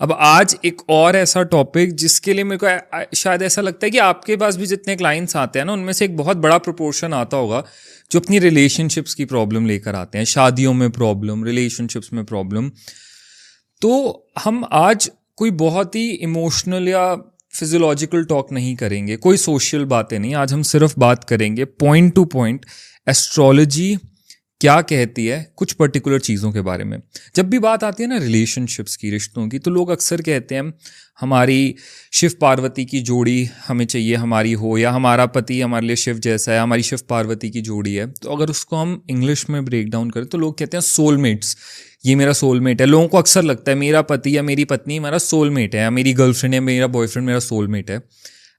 अब आज एक और ऐसा टॉपिक जिसके लिए मेरे को शायद ऐसा लगता है कि आपके पास भी जितने क्लाइंट्स आते हैं ना, उनमें से एक बहुत बड़ा प्रोपोर्शन आता होगा जो अपनी रिलेशनशिप्स की प्रॉब्लम लेकर आते हैं, शादियों में प्रॉब्लम, रिलेशनशिप्स में प्रॉब्लम। तो हम आज कोई बहुत ही इमोशनल या फिजियोलॉजिकल टॉक नहीं करेंगे, कोई सोशल बातें नहीं। आज हम सिर्फ बात करेंगे पॉइंट टू पॉइंट एस्ट्रोलॉजी क्या कहती है कुछ पर्टिकुलर चीज़ों के बारे में। जब भी बात आती है ना रिलेशनशिप्स की, रिश्तों की, तो लोग अक्सर कहते हैं हमारी शिव पार्वती की जोड़ी हमें चाहिए हमारी हो, या हमारा पति हमारे लिए शिव जैसा है, हमारी शिव पार्वती की जोड़ी है। तो अगर उसको हम इंग्लिश में ब्रेक डाउन करें तो लोग कहते हैं सोलमेट्स, ये मेरा सोलमेट है। लोगों को अक्सर लगता है मेरा पति या मेरी पत्नी मेरा सोलमेट है, या मेरी गर्लफ्रेंड या मेरा बॉयफ्रेंड मेरा सोलमेट है।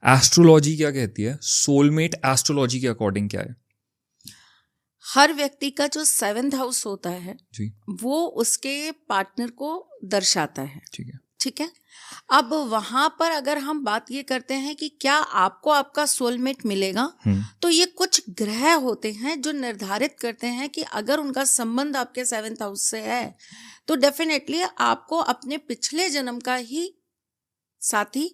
एस्ट्रोलॉजी क्या कहती है? सोलमेट एस्ट्रोलॉजी के अकॉर्डिंग क्या है? हर व्यक्ति का जो 7th हाउस होता है जी, वो उसके पार्टनर को दर्शाता है। ठीक है। अब वहां पर अगर हम बात ये करते हैं कि क्या आपको आपका सोलमेट मिलेगा, तो ये कुछ ग्रह होते हैं जो निर्धारित करते हैं कि अगर उनका संबंध आपके 7th हाउस से है तो डेफिनेटली आपको अपने पिछले जन्म का ही साथी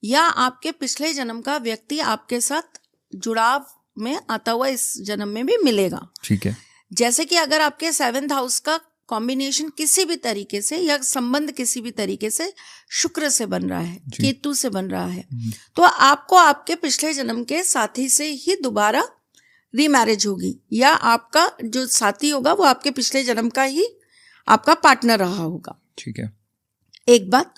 या आपके पिछले जन्म का व्यक्ति आपके साथ जुड़ाव में आता हुआ इस जन्म में भी मिलेगा। ठीक है। जैसे कि अगर आपके 7th हाउस का कॉम्बिनेशन किसी भी तरीके से या संबंध किसी भी तरीके से शुक्र से बन रहा है, केतु से बन रहा है, तो आपको आपके पिछले जन्म के साथी से ही दोबारा रीमैरिज होगी, या आपका जो साथी होगा वो आपके पिछले जन्म का ही आपका पार्टनर रहा होगा। ठीक है। एक बात।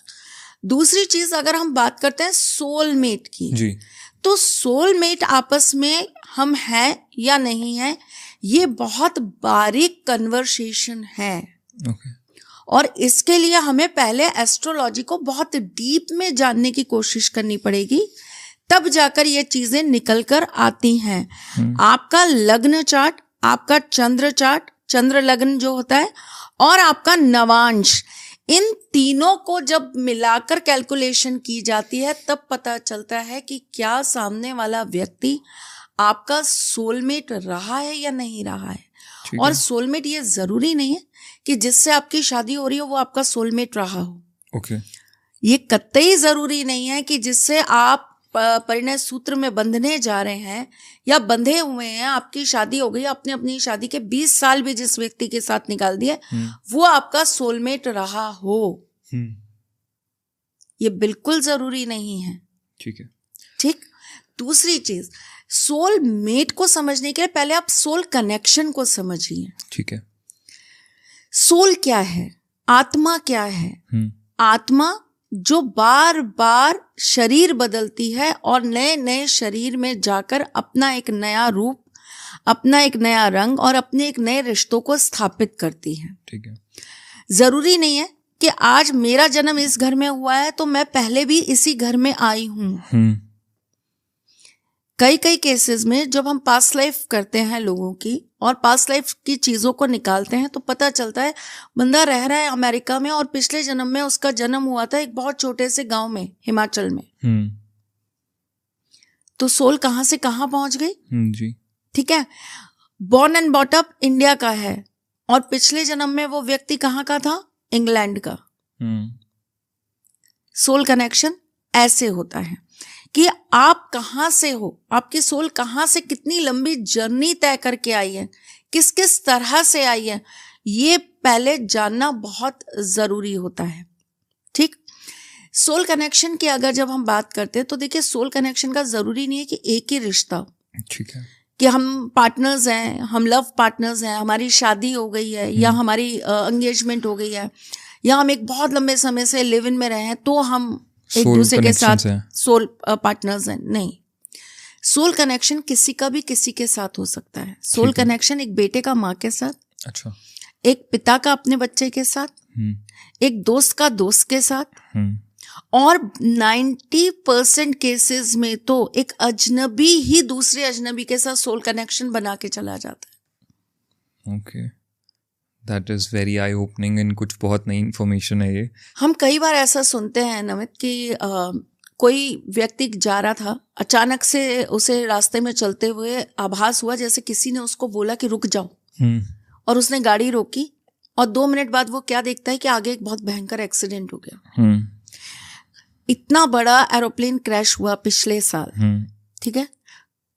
दूसरी चीज, अगर हम बात करते हैं सोलमेट की जी, तो सोलमेट आपस में हम हैं या नहीं हैं, ये बहुत बारीक कन्वर्सेशन है। ओके। और इसके लिए हमें पहले एस्ट्रोलॉजी को बहुत डीप में जानने की कोशिश करनी पड़ेगी, तब जाकर ये चीजें निकल कर आती हैं। आपका लग्न चार्ट, आपका चंद्र चार्ट, चंद्र लग्न जो होता है, और आपका नवांश, इन तीनों को जब मिलाकर कैलकुलेशन की जाती है तब पता चलता है कि क्या सामने वाला व्यक्ति आपका सोलमेट रहा है या नहीं रहा है। और सोलमेट ये जरूरी नहीं है कि जिससे आपकी शादी हो रही हो वो आपका सोलमेट रहा हो। ओके। ये कतई जरूरी नहीं है कि जिससे आप परिणय सूत्र में बंधने जा रहे हैं या बंधे हुए हैं, आपकी शादी हो गई, आपने अपनी शादी के 20 साल भी जिस व्यक्ति के साथ निकाल दिए, वो आपका सोलमेट रहा हो। ये बिल्कुल जरूरी नहीं है। ठीक है। ठीक। दूसरी चीज, सोलमेट को समझने के लिए पहले आप सोल कनेक्शन को समझिए। ठीक है। सोल क्या है? आत्मा क्या है? आत्मा जो बार बार शरीर बदलती है और नए नए शरीर में जाकर अपना एक नया रूप, अपना एक नया रंग और अपने एक नए रिश्तों को स्थापित करती है। ठीक है। जरूरी नहीं है कि आज मेरा जन्म इस घर में हुआ है तो मैं पहले भी इसी घर में आई हूं। कई कई केसेस में जब हम पास्ट लाइफ करते हैं लोगों की और पास्ट लाइफ की चीजों को निकालते हैं तो पता चलता है बंदा रह रहा है अमेरिका में और पिछले जन्म में उसका जन्म हुआ था एक बहुत छोटे से गांव में, हिमाचल में। तो सोल कहां से कहां पहुंच गई? जी। ठीक है। Born and bought up India का है और पिछले जन्म में वो व्यक्ति कहां का था? इंग्लैंड का। सोल कनेक्शन ऐसे होता है कि आप कहां से हो, आपकी सोल कहां से कितनी लंबी जर्नी तय करके आई है, किस किस तरह से आई है, ये पहले जानना बहुत जरूरी होता है। ठीक। सोल कनेक्शन की अगर जब हम बात करते हैं तो देखिए, सोल कनेक्शन का जरूरी नहीं है कि एक ही रिश्ता हो। ठीक है। कि हम पार्टनर्स हैं, हम लव पार्टनर्स हैं, हमारी शादी हो गई है या हमारी एंगेजमेंट हो गई है, या हम एक बहुत लंबे समय से लिव इन में रहे हैं तो हम एक दूसरे के साथ सोल पार्टनर्स हैं। नहीं, सोल कनेक्शन किसी का भी किसी के साथ हो सकता है। सोल कनेक्शन एक बेटे का माँ के साथ, अच्छा, एक पिता का अपने बच्चे के साथ, एक दोस्त का दोस्त के साथ, और 90% केसेस में तो एक अजनबी ही दूसरे अजनबी के साथ सोल कनेक्शन बना के चला जाता है। Okay, that is very I opening and कुछ बहुत नई इन्फॉर्मेशन है ये। हम कई बार ऐसा सुनते हैं नमित कि कोई व्यक्ति जा रहा था, अचानक से उसे रास्ते में चलते हुए आभास हुआ जैसे किसी ने उसको बोला कि रुक जाओ, और उसने गाड़ी रोकी और 2 मिनट बाद वो क्या देखता है कि आगे एक बहुत भयंकर एक्सीडेंट हो गया। इतना बड़ा एरोप्लेन क्रैश हुआ पिछले साल, ठीक है।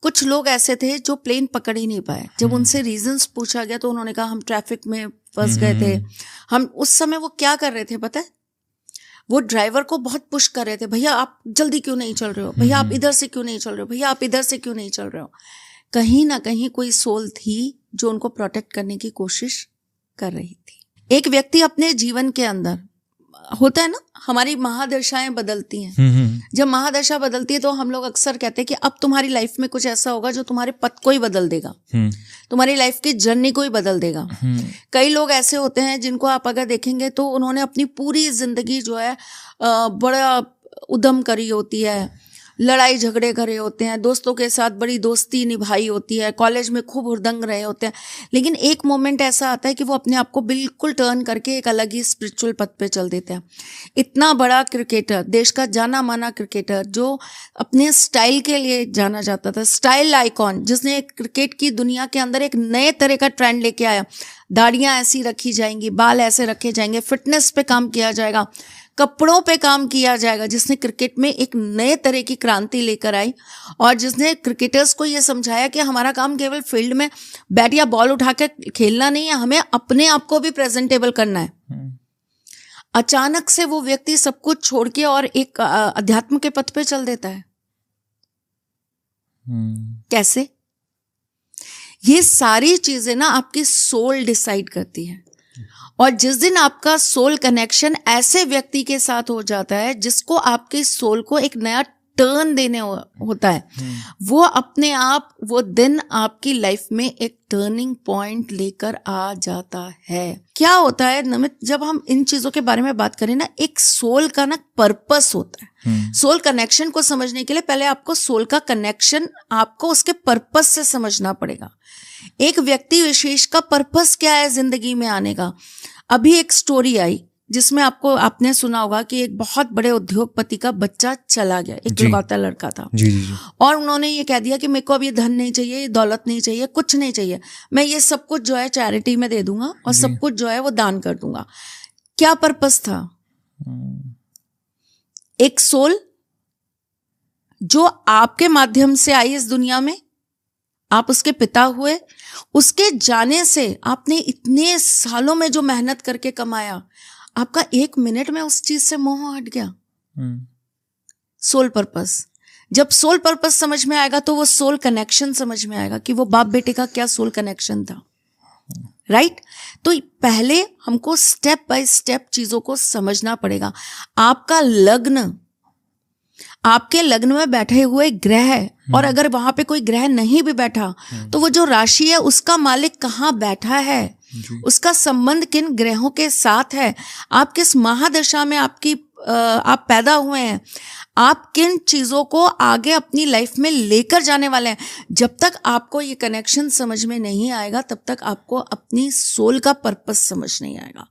कुछ लोग ऐसे थे जो प्लेन पकड़ ही नहीं पाए। जब उनसे रीजंस पूछा गया तो उन्होंने कहा हम ट्रैफिक में फंस गए थे। हम उस समय वो क्या कर रहे थे पता है? वो ड्राइवर को बहुत पुश कर रहे थे, भैया आप जल्दी क्यों नहीं चल रहे हो, भैया आप इधर से क्यों नहीं चल रहे हो, भैया आप इधर से क्यों नहीं चल रहे हो। कहीं ना कहीं कोई सोल थी जो उनको प्रोटेक्ट करने की कोशिश कर रही थी। एक व्यक्ति अपने जीवन के अंदर होता है ना, हमारी महादशाएं बदलती हैं। जब महादशा बदलती है तो हम लोग अक्सर कहते हैं कि अब तुम्हारी लाइफ में कुछ ऐसा होगा जो तुम्हारे पथ को ही बदल देगा, तुम्हारी लाइफ की जर्नी को ही बदल देगा। कई लोग ऐसे होते हैं जिनको आप अगर देखेंगे तो उन्होंने अपनी पूरी जिंदगी जो है बड़ा उद्यम करी होती है, लड़ाई झगड़े करे होते हैं, दोस्तों के साथ बड़ी दोस्ती निभाई होती है, कॉलेज में खूब हुड़दंग रहे होते हैं, लेकिन एक मोमेंट ऐसा आता है कि वो अपने आप को बिल्कुल टर्न करके एक अलग ही स्पिरिचुअल पथ पे चल देते हैं। इतना बड़ा क्रिकेटर, देश का जाना माना क्रिकेटर जो अपने स्टाइल के लिए जाना जाता था, स्टाइल आइकॉन, जिसने क्रिकेट की दुनिया के अंदर एक नए तरह का ट्रेंड लेके आया। दाढ़ियां ऐसी रखी जाएंगी, बाल ऐसे रखे जाएंगे, फिटनेस पे काम किया जाएगा, कपड़ों पे काम किया जाएगा, जिसने क्रिकेट में एक नए तरह की क्रांति लेकर आई और जिसने क्रिकेटर्स को ये समझाया कि हमारा काम केवल फील्ड में बैट या बॉल उठा के खेलना नहीं है, हमें अपने आप को भी प्रेजेंटेबल करना है। अचानक से वो व्यक्ति सब कुछ छोड़ के और एक अध्यात्म के पथ पे चल देता है। कैसे? ये सारी चीजें ना आपकी सोल डिसाइड करती है। और जिस दिन आपका सोल कनेक्शन ऐसे व्यक्ति के साथ हो जाता है जिसको आपके सोल को एक नया टर्न देने होता है, वो अपने आप वो दिन आपकी लाइफ में एक टर्निंग पॉइंट लेकर आ जाता है। क्या होता है नमित, जब हम इन चीजों के बारे में बात करें ना, एक सोल का ना पर्पस होता है। सोल कनेक्शन को समझने के लिए पहले आपको सोल का कनेक्शन, आपको उसके पर्पस से समझना पड़ेगा। एक व्यक्ति विशेष का पर्पस क्या है जिंदगी में आने का। अभी एक स्टोरी आई जिसमें आपने सुना होगा कि एक बहुत बड़े उद्योगपति का बच्चा चला गया, एक लौता लड़का था। जी। और उन्होंने ये कह दिया कि मेरे को अब ये धन नहीं चाहिए, ये दौलत नहीं चाहिए, कुछ नहीं चाहिए, मैं ये सब कुछ जो है चैरिटी में दे दूंगा और सब कुछ जो है वो दान कर दूंगा। क्या पर्पस था? एक सोल जो आपके माध्यम से आई इस दुनिया में, आप उसके पिता हुए, उसके जाने से आपने इतने सालों में जो मेहनत करके कमाया, आपका 1 मिनट में उस चीज से मोह हट गया। Soul purpose. जब सोल पर्पस समझ में आएगा तो वो सोल कनेक्शन समझ में आएगा कि वो बाप बेटे का क्या सोल कनेक्शन था। राइट? तो पहले हमको स्टेप बाय स्टेप चीजों को समझना पड़ेगा। आपका लग्न, आपके लग्न में बैठे हुए ग्रह, और अगर वहां पे कोई ग्रह नहीं भी बैठा तो वो जो राशि है उसका मालिक कहाँ बैठा है, उसका संबंध किन ग्रहों के साथ है, आप किस महादशा में आप पैदा हुए हैं, आप किन चीजों को आगे अपनी लाइफ में लेकर जाने वाले हैं। जब तक आपको ये कनेक्शन समझ में नहीं आएगा तब तक आपको अपनी सोल का पर्पस समझ नहीं आएगा।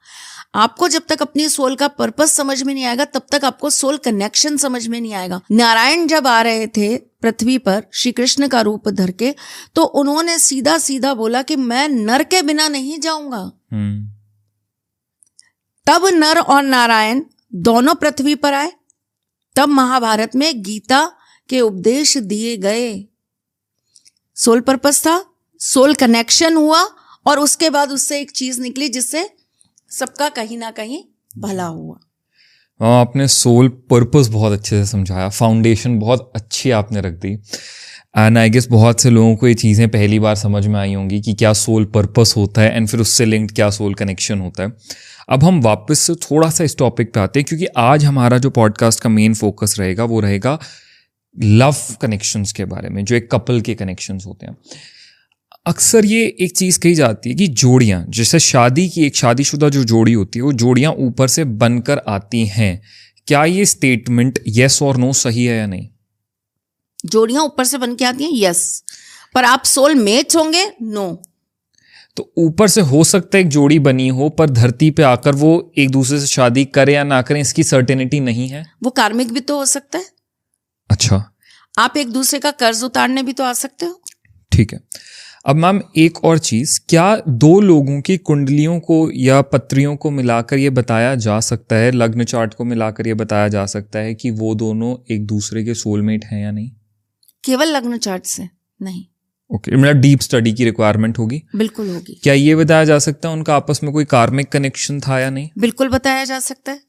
आपको जब तक अपनी सोल का पर्पस समझ में नहीं आएगा तब तक आपको सोल कनेक्शन समझ में नहीं आएगा। नारायण जब आ रहे थे पृथ्वी पर श्री कृष्ण का रूप धर के, तो उन्होंने सीधा सीधा बोला कि मैं नर के बिना नहीं जाऊंगा। तब नर और नारायण दोनों पृथ्वी पर आए, तब महाभारत में गीता के उपदेश दिए गए। सोल पर्पस था, सोल कनेक्शन हुआ और उसके बाद उससे एक चीज निकली जिससे सबका कहीं ना कहीं भला हुआ। आपने सोल पर्पस बहुत अच्छे से समझाया, फाउंडेशन बहुत अच्छी आपने रख दी। एंड आई गेस बहुत से लोगों को ये चीज़ें पहली बार समझ में आई होंगी कि क्या सोल पर्पस होता है एंड फिर उससे लिंक्ड क्या सोल कनेक्शन होता है। अब हम वापस से थोड़ा सा इस टॉपिक पे आते हैं, क्योंकि आज हमारा जो पॉडकास्ट का मेन फोकस रहेगा वो रहेगा लव कनेक्शंस के बारे में, जो एक कपल के कनेक्शंस होते हैं। अक्सर ये एक चीज़ कही जाती है कि जोड़ियाँ, जैसे शादी की एक शादीशुदा जो जोड़ी होती है वो जोड़ियाँ ऊपर से बनकर आती हैं। क्या ये स्टेटमेंट येस और नो सही है या नहीं? जोड़ियाँ ऊपर से बन के आती हैं, यस, पर आप सोल मेट्स होंगे, नो। तो ऊपर से हो सकता है एक जोड़ी बनी हो, पर धरती पे आकर वो एक दूसरे से शादी करे या ना करें इसकी सर्टेनिटी नहीं है। वो कार्मिक भी तो हो सकता है। अच्छा, आप एक दूसरे का कर्ज उतारने भी तो आ सकते हो। ठीक है। अब मैम एक और चीज़, क्या दो लोगों की कुंडलियों को या पत्रियों को मिलाकर ये बताया जा सकता है, लग्न चार्ट को मिलाकर ये बताया जा सकता है कि वो दोनों एक दूसरे के सोलमेट हैं या नहीं? केवल लग्न चार्ट से नहीं। ओके, मतलब डीप स्टडी की रिक्वायरमेंट होगी? बिल्कुल होगी। क्या ये बताया जा सकता है उनका आपस में कोई कार्मिक कनेक्शन था या नहीं? बिल्कुल बताया जा सकता है।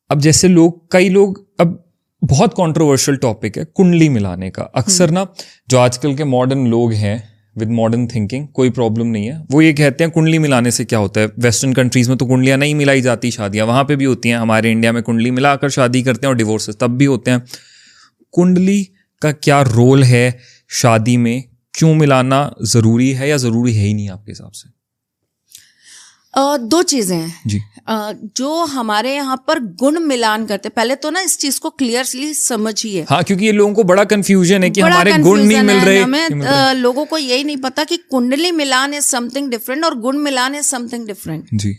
अब जैसे कई लोग, अब बहुत कंट्रोवर्शियल टॉपिक है कुंडली मिलाने का। अक्सर ना जो आजकल के मॉडर्न लोग हैं विद मॉडर्न थिंकिंग, कोई प्रॉब्लम नहीं है, वो ये कहते हैं कुंडली मिलाने से क्या होता है। वेस्टर्न कंट्रीज में तो कुंडलियां नहीं मिलाई जाती, शादियां वहां पे भी होती हैं। हमारे इंडिया में कुंडली मिलाकर शादी करते हैं और डिवोर्सेस तब भी होते हैं। कुंडली का क्या रोल है शादी में? क्यों मिलाना जरूरी है या जरूरी है ही नहीं आपके हिसाब से? दो चीजें हैं जी। जो हमारे यहाँ पर गुण मिलान करते, पहले तो ना इस चीज को क्लियरली समझिए। हाँ, क्योंकि ये लोगों को बड़ा कंफ्यूजन है कि हमारे गुण नहीं मिल रहे। लोगों को यही नहीं पता कि कुंडली मिलान इज समथिंग डिफरेंट और गुण मिलान इज समथिंग डिफरेंट। जी।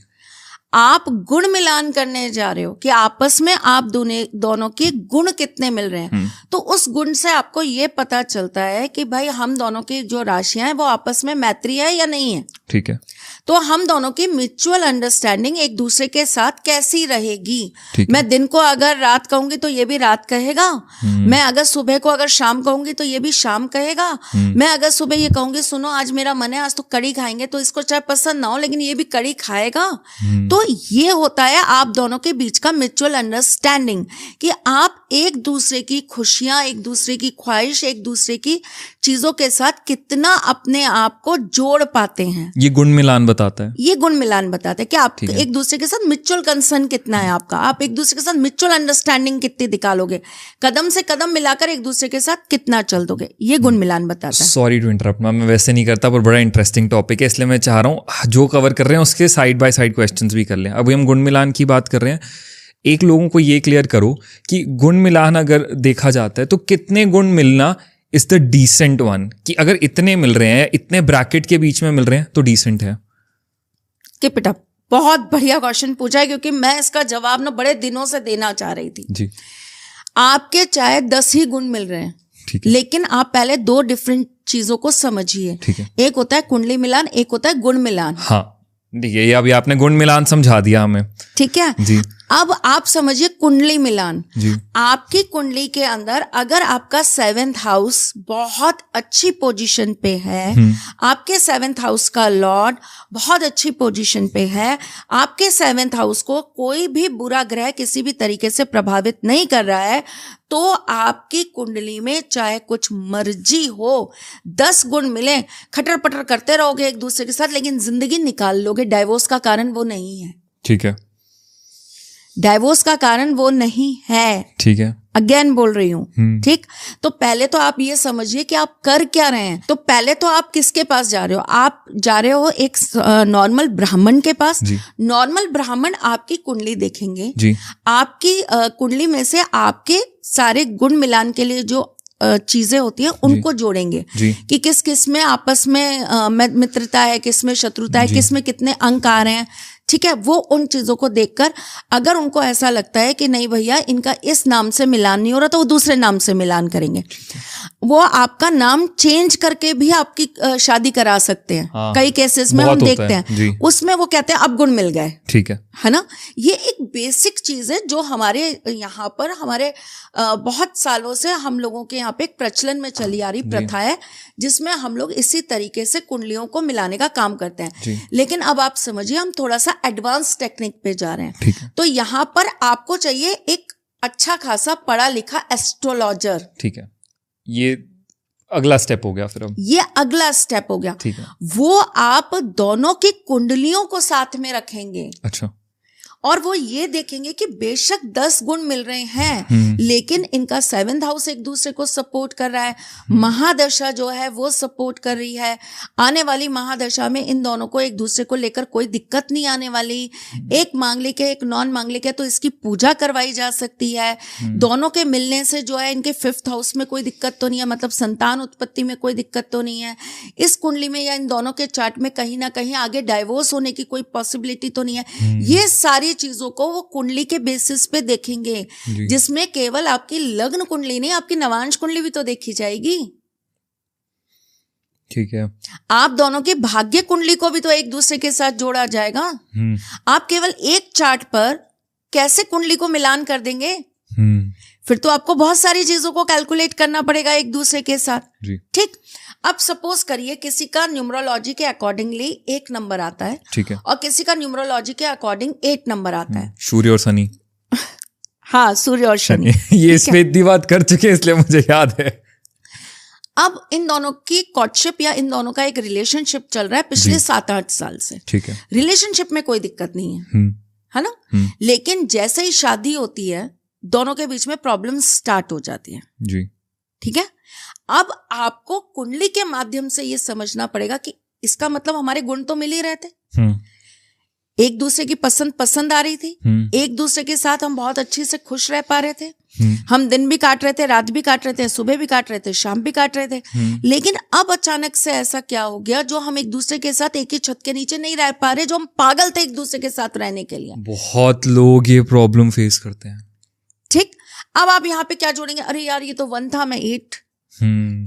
आप गुण मिलान करने जा रहे हो कि आपस में आप दोनों के गुण कितने मिल रहे हैं, तो उस गुण से आपको ये पता चलता है कि भाई हम दोनों की जो राशियां हैं वो आपस में मैत्री है या नहीं है। ठीक है। तो हम दोनों की म्यूचुअल अंडरस्टैंडिंग एक दूसरे के साथ कैसी रहेगी। मैं दिन को अगर रात कहूंगी तो ये भी रात कहेगा, मैं अगर सुबह को अगर शाम कहूंगी तो ये भी शाम कहेगा, मैं अगर सुबह ये कहूंगी सुनो आज मेरा मन है आज तो कड़ी खाएंगे, तो इसको चाहे पसंद ना हो लेकिन ये भी कड़ी खाएगा। तो ये होता है आप दोनों के बीच का म्यूचुअल अंडरस्टैंडिंग कि आप एक दूसरे की खुशियां, एक दूसरे की ख्वाहिश, एक दूसरे की चीजों के साथ कितना अपने आप को जोड़ पाते हैं। ये गुण मिलान बताता है। ये गुण मिलान बताता है कि आप एक दूसरे के साथ म्यूचुअल कंसर्न कितना है आपका, आप एक दूसरे के साथ म्यूचुअल अंडरस्टैंडिंग कितनी निकालोगे, कदम से कदम मिलाकर एक दूसरे के साथ कितना चल दोगे, ये गुण मिलान बताता है। सॉरी टू इंटरप्ट मैम, मैं वैसे नहीं करता पर बड़ा इंटरेस्टिंग टॉपिक है, इसलिए मैं चाह रहा हूँ जो कवर कर रहे हैं उसके साइड बाय साइड क्वेश्चंस भी कर लें। अभी हम गुण मिलान की बात कर रहे हैं, एक लोगों को ये क्लियर करो कि गुण मिलान अगर देखा जाता है तो कितने गुण मिलना इज द डिसेंट वन, कि अगर इतने मिल रहे हैं, इतने ब्रैकेट के बीच में मिल रहे हैं तो डिसेंट है। कीप इट अप, बहुत बढ़िया क्वेश्चन पूछा है, क्योंकि मैं इसका जवाब ना बड़े दिनों से देना चाह रही थी। जी। आपके चाहे 10 ही गुण मिल रहे हैं, ठीक है, लेकिन आप पहले दो डिफरेंट चीजों को समझिए। ठीक है। एक होता है कुंडली मिलान, एक होता है गुण मिलान। हाँ ठीक है, ये अभी आपने गुण मिलान समझा दिया हमें। ठीक है जी। अब आप समझिए कुंडली मिलान। जी। आपकी कुंडली के अंदर अगर आपका 7th हाउस बहुत अच्छी पोजीशन पे है, आपके 7th हाउस का लॉर्ड बहुत अच्छी पोजीशन पे है, आपके 7th हाउस को कोई भी बुरा ग्रह किसी भी तरीके से प्रभावित नहीं कर रहा है, तो आपकी कुंडली में चाहे कुछ मर्जी हो, 10 गुण मिले, खटर पटर करते रहोगे एक दूसरे के साथ, लेकिन जिंदगी निकाल लोगे। डाइवोर्स का कारण वो नहीं है। ठीक है। डाइवोर्स का कारण वो नहीं है। ठीक है। अगेन बोल रही हूँ। ठीक, तो पहले तो आप ये समझिए कि आप कर क्या रहे हैं। तो पहले तो आप किसके पास जा रहे हो? आप जा रहे हो एक नॉर्मल ब्राह्मण के पास। नॉर्मल ब्राह्मण आपकी कुंडली देखेंगे जी। आपकी कुंडली में से आपके सारे गुण मिलान के लिए जो चीजें होती हैं उनको जोड़ेंगे कि किस किस में आपस में मित्रता है, किस में शत्रुता है, किस में कितने अंक आ रहे हैं। ठीक है, वो उन चीजों को देखकर अगर उनको ऐसा लगता है कि नहीं भैया इनका इस नाम से मिलान नहीं हो रहा, तो वो दूसरे नाम से मिलान करेंगे। वो आपका नाम चेंज करके भी आपकी शादी करा सकते हैं। हाँ, कई केसेस में हम देखते हैं, उसमें वो कहते हैं अब गुण मिल गए। ठीक है ना। ये एक बेसिक चीज है जो हमारे यहाँ पर हमारे बहुत सालों से हम लोगों के यहाँ पे एक प्रचलन में चली आ रही प्रथा है, जिसमें हम लोग इसी तरीके से कुंडलियों को मिलाने का काम करते हैं। लेकिन अब आप समझिए हम थोड़ा सा एडवांस टेक्निक पे जा रहे हैं। तो यहाँ पर आपको चाहिए एक अच्छा खासा पढ़ा लिखा एस्ट्रोलॉजर। ठीक है, ये अगला स्टेप हो गया। फिर अब ये अगला स्टेप हो गया। ठीक है। वो आप दोनों की कुंडलियों को साथ में रखेंगे। अच्छा। और वो ये देखेंगे कि बेशक 10 गुण मिल रहे हैं, लेकिन इनका 7th हाउस एक दूसरे को सपोर्ट कर रहा है, महादशा जो है वो सपोर्ट कर रही है। आने वाली महादशा में इन दोनों को एक दूसरे को लेकर कोई दिक्कत नहीं आने वाली। एक मांगलिक है, एक नॉन मांगलिक है, तो इसकी पूजा करवाई जा सकती है। दोनों के मिलने से जो है इनके 5th हाउस में कोई दिक्कत तो नहीं है, मतलब संतान उत्पत्ति में कोई दिक्कत तो नहीं है। इस कुंडली में या इन दोनों के चार्ट में कहीं ना कहीं आगे डाइवोर्स होने की कोई पॉसिबिलिटी तो नहीं है। ये सारी चीजों को वो कुंडली के बेसिस पे देखेंगे, जिसमें केवल आपकी लग्न कुंडली नहीं, आपकी नवांश कुंडली भी तो देखी जाएगी। ठीक है। आप दोनों की भाग्य कुंडली को भी तो एक दूसरे के साथ जोड़ा जाएगा। आप केवल एक चार्ट पर कैसे कुंडली को मिलान कर देंगे? फिर तो आपको बहुत सारी चीजों को कैलकुलेट करना पड़ेगा एक दूसरे के साथ। ठीक। अब सपोज करिए किसी का न्यूमरोलॉजी के अकॉर्डिंगली 1 नंबर आता है, ठीक है, और किसी का न्यूमरोलॉजी के अकॉर्डिंग 8 नंबर आता है। सूर्य और शनि। हाँ, सूर्य और शनि। ये इसमें इतनी बात कर चुके हैं इसलिए मुझे याद है। अब इन दोनों की कॉर्टशिप या इन दोनों का एक रिलेशनशिप चल रहा है पिछले 7-8 साल से। ठीक है। रिलेशनशिप में कोई दिक्कत नहीं है ना? लेकिन जैसे ही शादी होती है दोनों के बीच में प्रॉब्लम स्टार्ट हो जाती है जी। ठीक है। अब आपको कुंडली के माध्यम से ये समझना पड़ेगा कि इसका मतलब हमारे गुण तो मिल ही रहे थे, एक दूसरे की पसंद आ रही थी, एक दूसरे के साथ हम बहुत अच्छे से खुश रह पा रहे थे, हम दिन भी काट रहे थे, रात भी काट रहे थे, सुबह भी काट रहे थे, शाम भी काट रहे थे। लेकिन अब अचानक से ऐसा क्या हो गया जो हम एक दूसरे के साथ एक ही छत के नीचे नहीं रह पा रहे, जो हम पागल थे एक दूसरे के साथ रहने के लिए। बहुत लोग ये प्रॉब्लम फेस करते हैं। ठीक। अब आप यहाँ पे क्या जोड़ेंगे? अरे यार ये तो 1 था, मैं 8,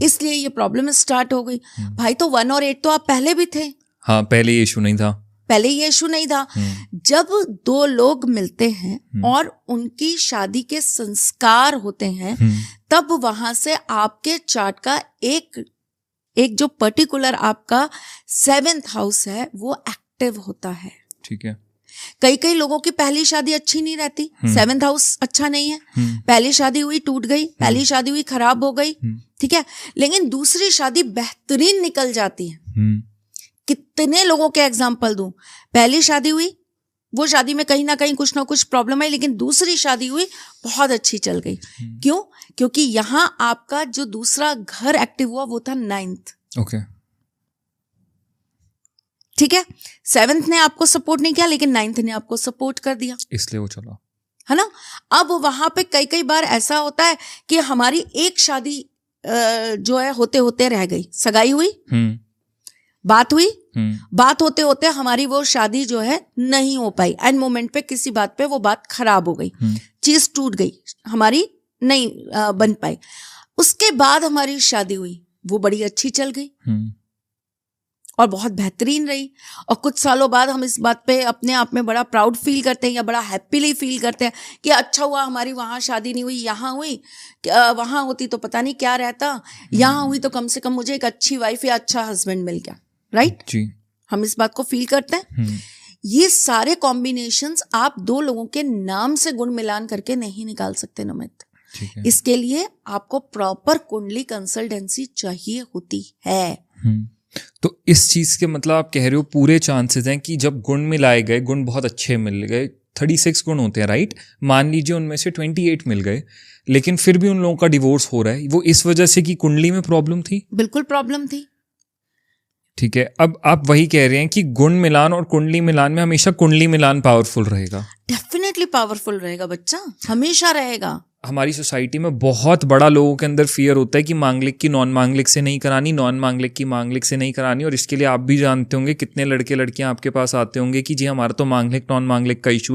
इसलिए ये प्रॉब्लम स्टार्ट हो गई। भाई तो 1 और 8 तो आप पहले भी थे। हाँ, पहले ये इशू नहीं था। पहले ये इशू नहीं था। जब 2 लोग मिलते हैं और उनकी शादी के संस्कार होते हैं, तब वहां से आपके चार्ट का एक जो पर्टिकुलर आपका 7th हाउस है वो एक्टिव होता है। ठीक है। कई लोगों की पहली शादी अच्छी नहीं रहती, 7th हाउस अच्छा नहीं है, पहली शादी हुई टूट गई, पहली शादी हुई खराब हो गई, ठीक है, लेकिन दूसरी शादी बेहतरीन निकल जाती है। कितने लोगों के एग्जाम्पल दूं? पहली शादी हुई, वो शादी में कहीं ना कहीं कुछ ना कुछ प्रॉब्लम है, लेकिन दूसरी शादी हुई बहुत अच्छी चल गई। क्यों? क्योंकि यहां आपका जो दूसरा घर एक्टिव हुआ वो था 9th। ओके। ठीक है। 7th ने आपको सपोर्ट नहीं किया, लेकिन 9th ने आपको सपोर्ट कर दिया, इसलिए वो चला, है ना? अब वहां पे कई बार ऐसा होता है कि हमारी एक शादी जो है होते होते रह गई, सगाई हुई, बात हुई, बात होते होते हमारी वो शादी जो है नहीं हो पाई, एंड मोमेंट पे किसी बात पे वो बात खराब हो गई, चीज टूट गई, हमारी नहीं बन पाई। उसके बाद हमारी शादी हुई, वो बड़ी अच्छी चल गई और बहुत बेहतरीन रही, और कुछ सालों बाद हम इस बात पे अपने आप में बड़ा प्राउड फील करते हैं या बड़ा हैप्पीली फील करते हैं कि अच्छा हुआ हमारी वहाँ शादी नहीं हुई, यहाँ हुई, वहाँ होती तो पता नहीं क्या रहता, यहाँ हुई तो कम से कम मुझे एक अच्छी वाइफ या अच्छा हस्बैंड मिल गया। राइट जी। हम इस बात को फील करते हैं। ये सारे कॉम्बिनेशंस आप 2 लोगों के नाम से गुण मिलान करके नहीं निकाल सकते नमित। इसके लिए आपको प्रॉपर कुंडली कंसल्टेंसी चाहिए होती है। तो इस चीज के मतलब आप कह रहे हो पूरे चांसेस हैं कि जब गुण मिलाए गए, गुण बहुत अच्छे मिल गए, 36 गुण होते हैं, राइट, मान लीजिए उनमें से 28 मिल गए, लेकिन फिर भी उन लोगों का डिवोर्स हो रहा है, वो इस वजह से कि कुंडली में प्रॉब्लम थी? बिल्कुल प्रॉब्लम थी। ठीक है। अब आप वही कह रहे हैं कि गुण मिलान और कुंडली मिलान में हमेशा कुंडली मिलान पावरफुल रहेगा? डेफिनेटली पावरफुल रहेगा बच्चा, हमेशा रहेगा। हमारी सोसाइटी में बहुत बड़ा लोगों के अंदर फियर होता है कि मांगलिक की नॉन मांगलिक से नहीं करानी, नॉन मांगलिक की मांगलिक से नहीं करानी, और इसके लिए आप भी जानते होंगे कितने लड़के लड़कियां आपके पास आते होंगे कि जी हमारा तो मांगलिक नॉन मांगलिक का इशू